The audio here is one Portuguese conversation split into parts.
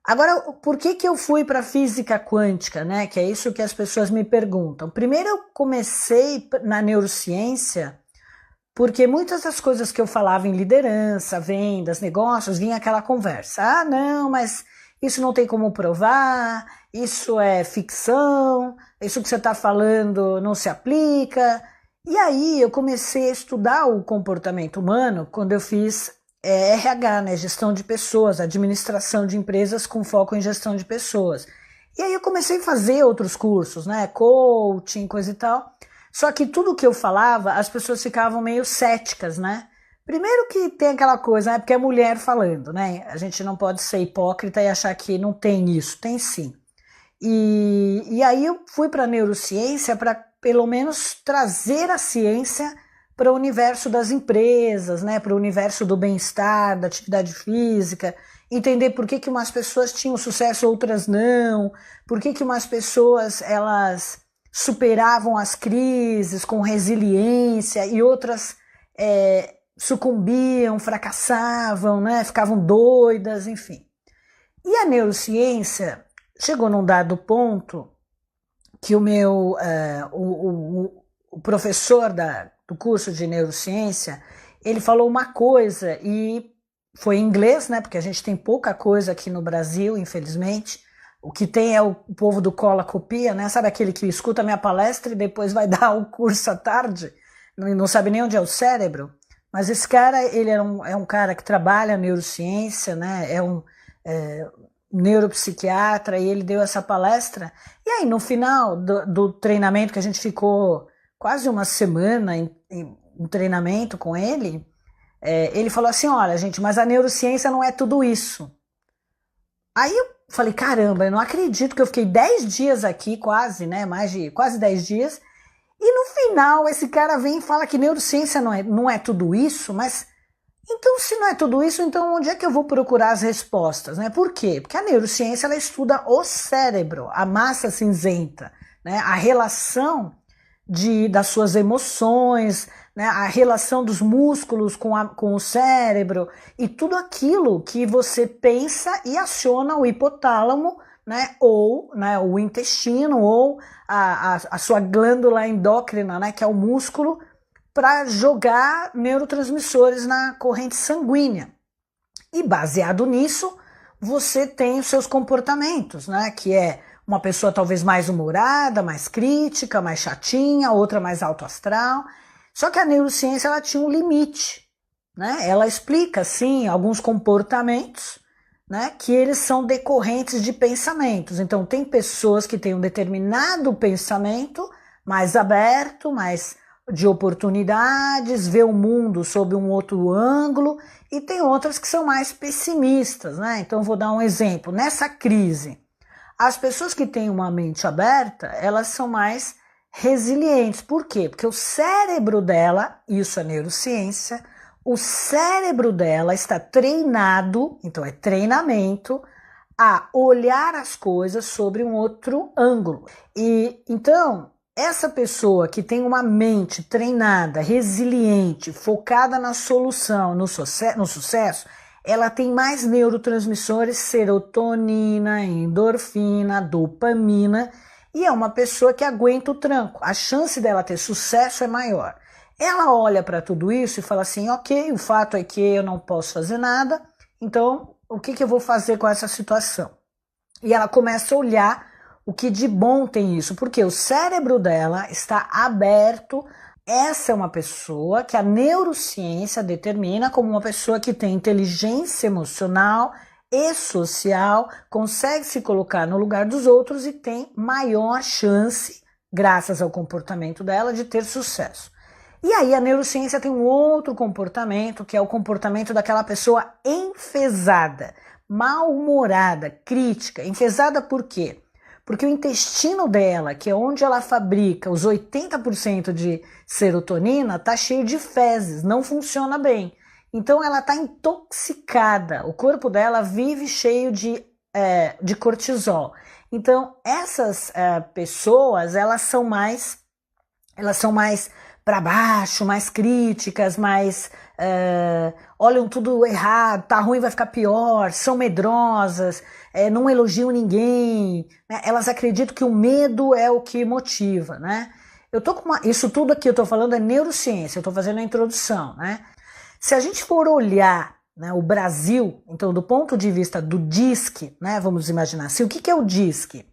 Agora, por que que eu fui para física quântica, né? Que é isso que as pessoas me perguntam. Primeiro eu comecei na neurociência porque muitas das coisas que eu falava em liderança, vendas, negócios, vinha aquela conversa. Ah, não, mas isso não tem como provar, isso é ficção, isso que você está falando não se aplica. E aí eu comecei a estudar o comportamento humano quando eu fiz RH, né, gestão de pessoas, administração de empresas com foco em gestão de pessoas. E aí eu comecei a fazer outros cursos, né, coaching, coisa e tal. Só que tudo que eu falava, as pessoas ficavam meio céticas, né? Primeiro que tem aquela coisa, né, porque é mulher falando, né? A gente não pode ser hipócrita e achar que não tem isso, tem sim. E aí eu fui para a neurociência para pelo menos trazer a ciência para o universo das empresas, né, para o universo do bem-estar, da atividade física, entender por que umas pessoas tinham sucesso, outras não, por que umas pessoas elas superavam as crises com resiliência e outras sucumbiam, fracassavam, né, ficavam doidas, enfim. E a neurociência chegou num dado ponto que o professor do curso de neurociência, ele falou uma coisa e foi em inglês, né? Porque a gente tem pouca coisa aqui no Brasil, infelizmente. O que tem é o povo do cola copia, né? Sabe aquele que escuta a minha palestra e depois vai dar o curso à tarde? Não sabe nem onde é o cérebro? Mas esse cara, ele é um cara que trabalha neurociência, né? É um neuropsiquiatra e ele deu essa palestra. E aí, no final do treinamento, que a gente ficou quase uma semana em treinamento com ele, ele falou assim, olha, gente, mas a neurociência não é tudo isso. Aí eu falei, caramba, eu não acredito que eu fiquei 10 dias aqui, quase, né, quase 10 dias, e no final esse cara vem e fala que neurociência não é tudo isso, mas então se não é tudo isso, então onde é que eu vou procurar as respostas, né? Por quê? Porque a neurociência ela estuda o cérebro, a massa cinzenta, né, a relação das suas emoções, né, a relação dos músculos com o cérebro e tudo aquilo que você pensa e aciona o hipotálamo, né, ou né, o intestino, ou a sua glândula endócrina, né, que é o músculo, para jogar neurotransmissores na corrente sanguínea. E baseado nisso, você tem os seus comportamentos, né, que é uma pessoa talvez mais humorada, mais crítica, mais chatinha, outra mais alto astral. Só que a neurociência ela tinha um limite, né? Ela explica, sim, alguns comportamentos, né, que eles são decorrentes de pensamentos. Então, tem pessoas que têm um determinado pensamento mais aberto, mais de oportunidades, vê o mundo sob um outro ângulo, e tem outras que são mais pessimistas, né? Então, vou dar um exemplo. Nessa crise, as pessoas que têm uma mente aberta, elas são mais resilientes. Por quê? Porque o cérebro dela, isso é neurociência, o cérebro dela está treinado, então é treinamento, a olhar as coisas sobre um outro ângulo. E então, essa pessoa que tem uma mente treinada, resiliente, focada na solução, no sucesso, ela tem mais neurotransmissores, serotonina, endorfina, dopamina, e é uma pessoa que aguenta o tranco. A chance dela ter sucesso é maior. Ela olha para tudo isso e fala assim, ok, o fato é que eu não posso fazer nada, então o que eu vou fazer com essa situação? E ela começa a olhar o que de bom tem isso, porque o cérebro dela está aberto. Essa é uma pessoa que a neurociência determina como uma pessoa que tem inteligência emocional e social, consegue se colocar no lugar dos outros e tem maior chance, graças ao comportamento dela, de ter sucesso. E aí a neurociência tem um outro comportamento, que é o comportamento daquela pessoa enfesada, mal-humorada, crítica. Enfesada por quê? Porque o intestino dela, que é onde ela fabrica os 80% de serotonina, está cheio de fezes, não funciona bem. Então ela está intoxicada, o corpo dela vive cheio de cortisol. Então essas pessoas, elas são mais para baixo, mais críticas, mais olham tudo errado, tá ruim, vai ficar pior, são medrosas, não elogiam ninguém, né? Elas acreditam que o medo é o que motiva, né? Isso tudo aqui eu tô falando é neurociência, eu tô fazendo a introdução, né? Se a gente for olhar, né, o Brasil, então do ponto de vista do DISC, né, vamos imaginar assim, o que é o DISC?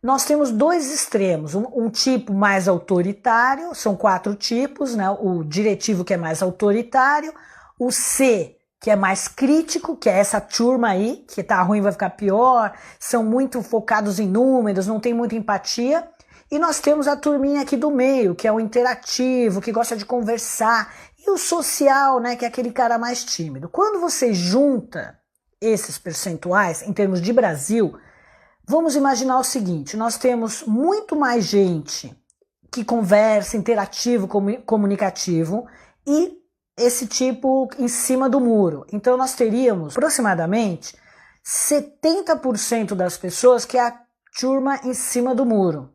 Nós temos dois extremos, um tipo mais autoritário, são 4 tipos, né, o diretivo que é mais autoritário, o C, que é mais crítico, que é essa turma aí, que tá ruim, vai ficar pior, são muito focados em números, não tem muita empatia. E nós temos a turminha aqui do meio, que é o interativo, que gosta de conversar, e o social, né, que é aquele cara mais tímido. Quando você junta esses percentuais, em termos de Brasil, vamos imaginar o seguinte, nós temos muito mais gente que conversa, interativo, comunicativo, e esse tipo em cima do muro. Então nós teríamos aproximadamente 70% das pessoas que é a turma em cima do muro,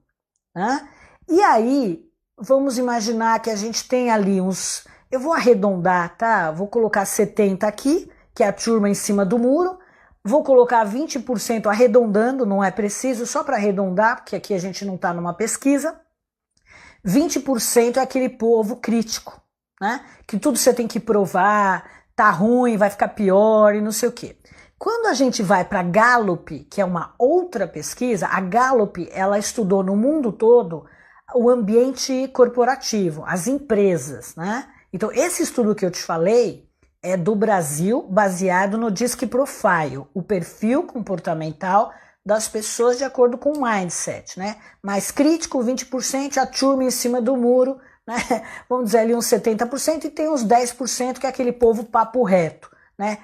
né? E aí, vamos imaginar que a gente tem ali uns, eu vou arredondar, tá? Vou colocar 70 aqui, que é a turma em cima do muro, vou colocar 20% arredondando, não é preciso, só para arredondar, porque aqui a gente não está numa pesquisa. 20% é aquele povo crítico, né? Que tudo você tem que provar, tá ruim, vai ficar pior e não sei o quê. Quando a gente vai para a Gallup, que é uma outra pesquisa, a Gallup ela estudou no mundo todo o ambiente corporativo, as empresas, né? Então esse estudo que eu te falei é do Brasil, baseado no DISC Profile, o perfil comportamental das pessoas de acordo com o mindset, né? Mais crítico, 20%, a turma em cima do muro, né? Vamos dizer ali uns 70%, e tem uns 10% que é aquele povo papo reto, né?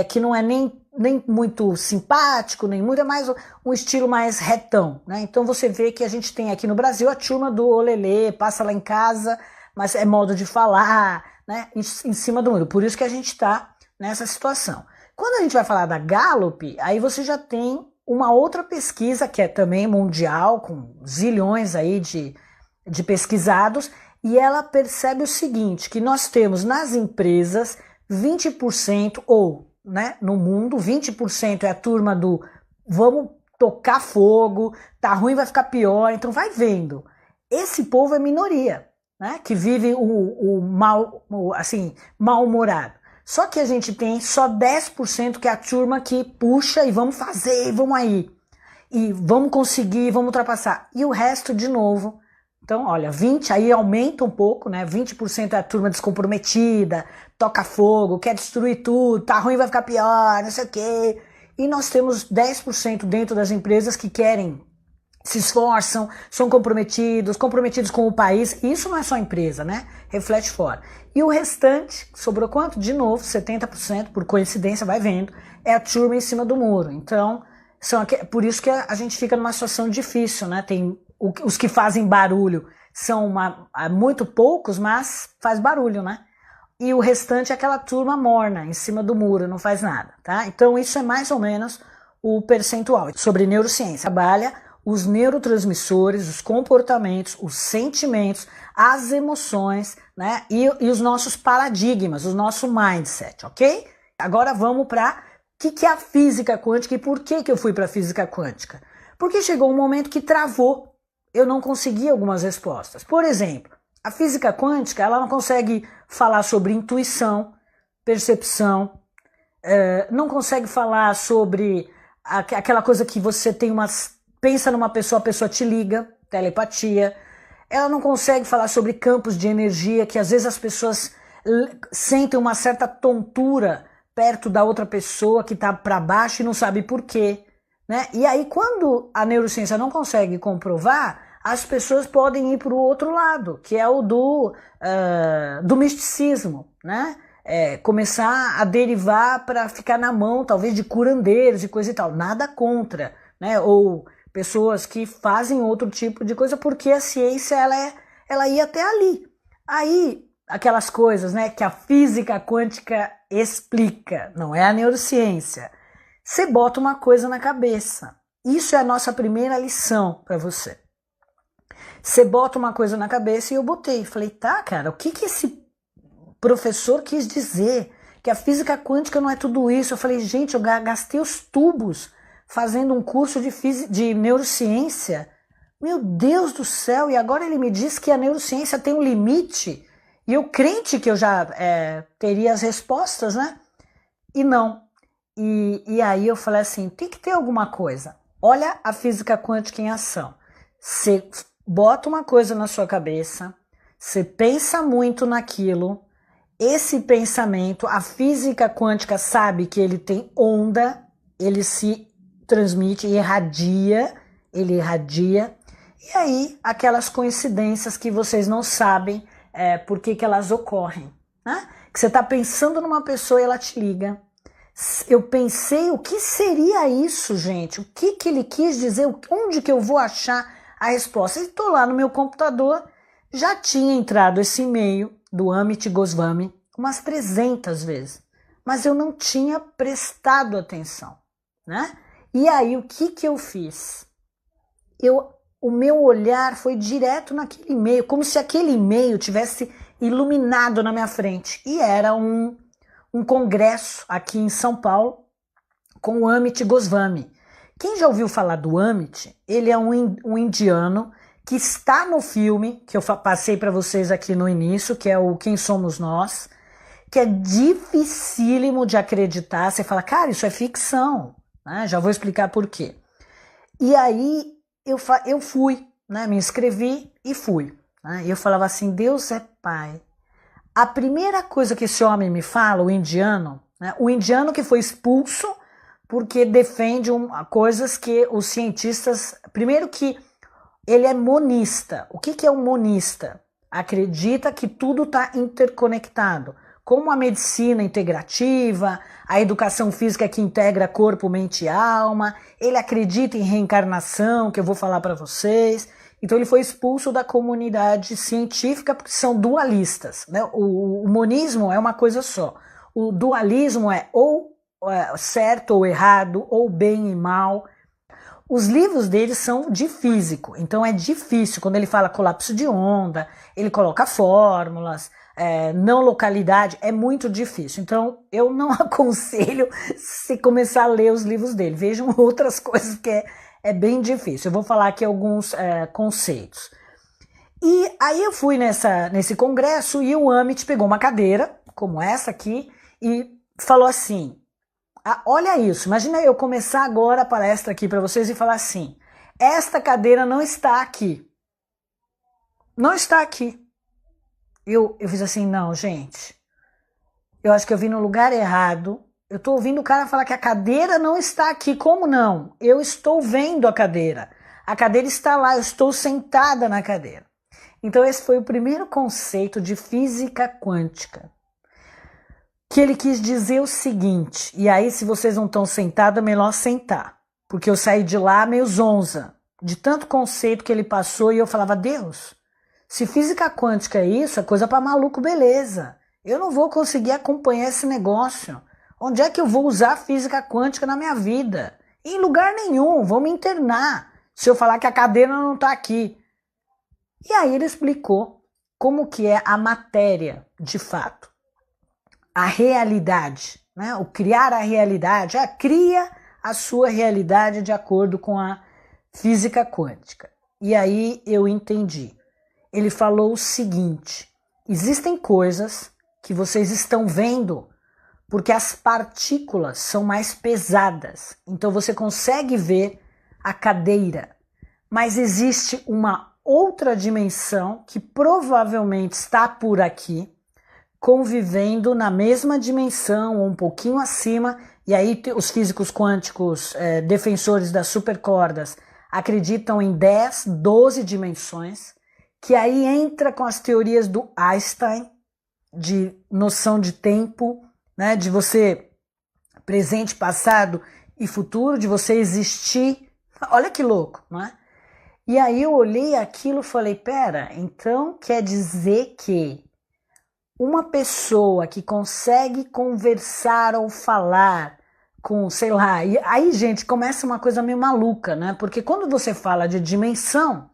Que não é nem muito simpático, nem muito, é mais um estilo mais retão, né? Então você vê que a gente tem aqui no Brasil a turma do olelê, passa lá em casa, mas é modo de falar, né? Em cima do muro. Por isso que a gente está nessa situação. Quando a gente vai falar da Gallup, aí você já tem uma outra pesquisa que é também mundial, com zilhões aí de pesquisados, e ela percebe o seguinte, que nós temos nas empresas 20% ou, né, no mundo, 20% é a turma do vamos tocar fogo, tá ruim, vai ficar pior, então vai vendo. Esse povo é minoria, né, que vive mal-humorado. Só que a gente tem só 10% que é a turma que puxa e vamos fazer, vamos aí. E vamos conseguir, vamos ultrapassar. E o resto, de novo. Então, olha, 20% aí aumenta um pouco, né? 20% é a turma descomprometida, toca fogo, quer destruir tudo, tá ruim, vai ficar pior, não sei o quê. E nós temos 10% dentro das empresas que querem, se esforçam, são comprometidos com o país. E isso não é só empresa, né? Reflete fora. E o restante, sobrou quanto? De novo, 70%, por coincidência, vai vendo, é a turma em cima do muro. Então, por isso que a gente fica numa situação difícil, né? Tem os que fazem barulho são muito poucos, mas faz barulho, né? E o restante é aquela turma morna, em cima do muro, não faz nada, tá? Então isso é mais ou menos o percentual. Sobre neurociência, trabalha os neurotransmissores, os comportamentos, os sentimentos, as emoções, né? E os nossos paradigmas, o nosso mindset, ok? Agora vamos para o que é a física quântica e por que eu fui para a física quântica? Porque chegou um momento que travou. Eu não consegui algumas respostas. Por exemplo, a física quântica ela não consegue falar sobre intuição, percepção, não consegue falar sobre aquela coisa que você tem pensa numa pessoa, a pessoa te liga, telepatia. Ela não consegue falar sobre campos de energia, que às vezes as pessoas sentem uma certa tontura perto da outra pessoa que está para baixo e não sabe por quê, né? E aí quando a neurociência não consegue comprovar, as pessoas podem ir para o outro lado, que é o do misticismo, né? Começar a derivar para ficar na mão, talvez, de curandeiros e coisa e tal. Nada contra, né? Ou pessoas que fazem outro tipo de coisa, porque a ciência ela ia até ali. Aí, aquelas coisas, né, que a física quântica explica, não é a neurociência. Você bota uma coisa na cabeça. Isso é a nossa primeira lição para você. Você bota uma coisa na cabeça e eu botei. Falei, tá, cara, o que que esse professor quis dizer? Que a física quântica não é tudo isso. Eu falei, gente, eu gastei os tubos fazendo um curso de neurociência. Meu Deus do céu, e agora ele me diz que a neurociência tem um limite. E eu crente que eu já teria as respostas, né? E não. E aí eu falei assim, tem que ter alguma coisa. Olha a física quântica em ação. Você bota uma coisa na sua cabeça, você pensa muito naquilo, esse pensamento, a física quântica sabe que ele tem onda, ele se transmite, ele irradia, e aí aquelas coincidências que vocês não sabem por que elas ocorrem, né? Que você está pensando numa pessoa e ela te liga. Eu pensei, o que seria isso, gente? O que ele quis dizer? Onde que eu vou achar a resposta? Estou lá no meu computador, já tinha entrado esse e-mail do Amit Goswami umas 300 vezes, mas eu não tinha prestado atenção, né? E aí, o que eu fiz? O meu olhar foi direto naquele e-mail, como se aquele e-mail tivesse iluminado na minha frente. E era um congresso aqui em São Paulo com o Amit Goswami. Quem já ouviu falar do Amit, ele é um indiano que está no filme que eu passei para vocês aqui no início, que é o Quem Somos Nós, que é dificílimo de acreditar. Você fala, cara, isso é ficção, né? Já vou explicar por quê. E aí eu fui, né? Me inscrevi e fui. Né? E eu falava assim, Deus é Pai. A primeira coisa que esse homem me fala, o indiano, né? O indiano que foi expulso porque defende coisas que os cientistas... Primeiro que ele é monista. O que é um monista? Acredita que tudo está interconectado. Como a medicina integrativa, a educação física que integra corpo, mente e alma. Ele acredita em reencarnação, que eu vou falar para vocês. Então ele foi expulso da comunidade científica porque são dualistas, né? O monismo é uma coisa só. O dualismo é ou certo ou errado, ou bem e mal. Os livros dele são de físico, então é difícil. Quando ele fala colapso de onda, ele coloca fórmulas, não localidade, é muito difícil. Então eu não aconselho se começar a ler os livros dele. Vejam outras coisas que é bem difícil. Eu vou falar aqui alguns conceitos. E aí eu fui nesse congresso e o Amit pegou uma cadeira, como essa aqui, e falou assim... olha isso, imagina eu começar agora a palestra aqui para vocês e falar assim, esta cadeira não está aqui. Não está aqui. Eu fiz assim, não, gente, eu acho que eu vim no lugar errado. Eu estou ouvindo o cara falar que a cadeira não está aqui. Como não? Eu estou vendo a cadeira. A cadeira está lá, eu estou sentada na cadeira. Então esse foi o primeiro conceito de física quântica. Que ele quis dizer o seguinte, e aí se vocês não estão sentados, é melhor sentar, porque eu saí de lá meio zonza, de tanto conceito que ele passou, e eu falava, Deus, se física quântica é isso, é coisa para maluco, beleza, eu não vou conseguir acompanhar esse negócio, onde é que eu vou usar a física quântica na minha vida? Em lugar nenhum, vou me internar, se eu falar que a cadeira não está aqui. E aí ele explicou como que é a matéria, de fato. A realidade, né? O criar a realidade, cria a sua realidade de acordo com a física quântica. E aí eu entendi. Ele falou o seguinte, existem coisas que vocês estão vendo porque as partículas são mais pesadas, então você consegue ver a cadeira, mas existe uma outra dimensão que provavelmente está por aqui, convivendo na mesma dimensão, ou um pouquinho acima, e aí os físicos quânticos defensores das supercordas acreditam em 10, 12 dimensões, que aí entra com as teorias do Einstein, de noção de tempo, né, de você presente, passado e futuro, de você existir. Olha que louco, não é? E aí eu olhei aquilo e falei, pera, então quer dizer que uma pessoa que consegue conversar ou falar com, sei lá, e aí, gente, começa uma coisa meio maluca, né? Porque quando você fala de dimensão,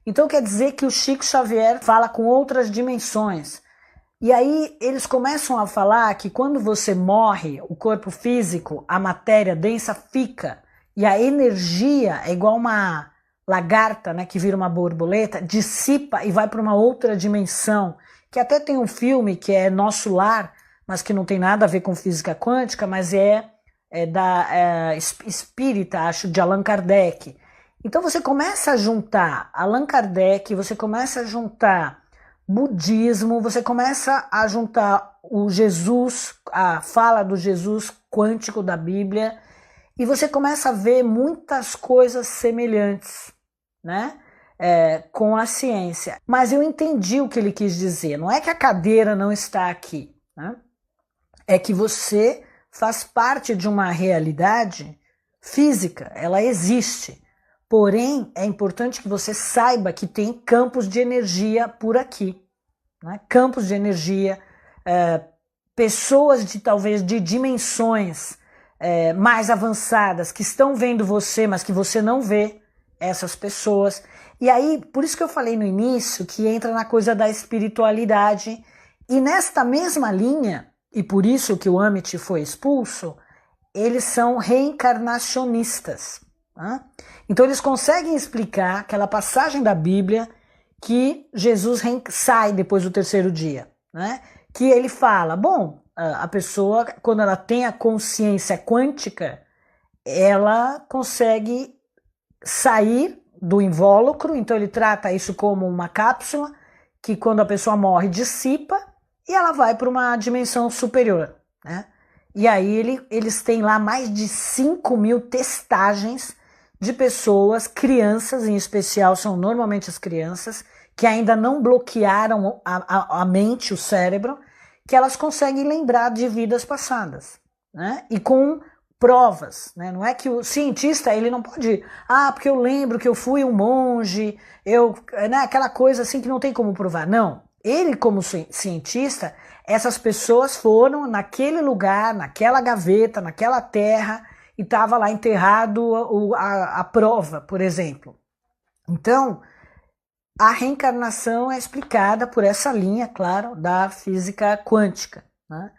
Então quer dizer que o Chico Xavier fala com outras dimensões. E aí eles começam a falar que quando você morre, o corpo físico, a matéria densa fica, e a energia é igual uma lagarta, né, que vira uma borboleta, dissipa e vai para uma outra dimensão, que até tem um filme que é Nosso Lar, mas que não tem nada a ver com física quântica, mas é espírita, acho, de Allan Kardec. Então você começa a juntar Allan Kardec, você começa a juntar budismo, você começa a juntar o Jesus, a fala do Jesus quântico da Bíblia, e você começa a ver muitas coisas semelhantes, né? Com a ciência. Mas eu entendi o que ele quis dizer. Não é que a cadeira não está aqui, né? É que você faz parte de uma realidade física, ela existe. Porém, é importante que você saiba que tem campos de energia por aqui, né? Campos de energia, pessoas talvez de dimensões mais avançadas que estão vendo você, mas que você não vê essas pessoas. E aí, por isso que eu falei no início que entra na coisa da espiritualidade. E nesta mesma linha, e por isso que o Amit foi expulso, eles são reencarnacionistas, né? Então eles conseguem explicar aquela passagem da Bíblia que Jesus sai depois do terceiro dia, né? Que ele fala, bom, a pessoa, quando ela tem a consciência quântica, ela consegue sair do invólucro, então ele trata isso como uma cápsula, que quando a pessoa morre dissipa, e ela vai para uma dimensão superior, né? E aí eles têm lá mais de 5.000 testagens de pessoas, crianças em especial, são normalmente as crianças, que ainda não bloquearam a mente, o cérebro, que elas conseguem lembrar de vidas passadas, né? E com provas, né? Não é que o cientista, ele não pode, porque eu lembro que eu fui um monge, né? Aquela coisa assim que não tem como provar. Não, ele como cientista, essas pessoas foram naquele lugar, naquela gaveta, naquela terra, e estava lá enterrado a prova, por exemplo. Então, a reencarnação é explicada por essa linha, claro, da física quântica, né?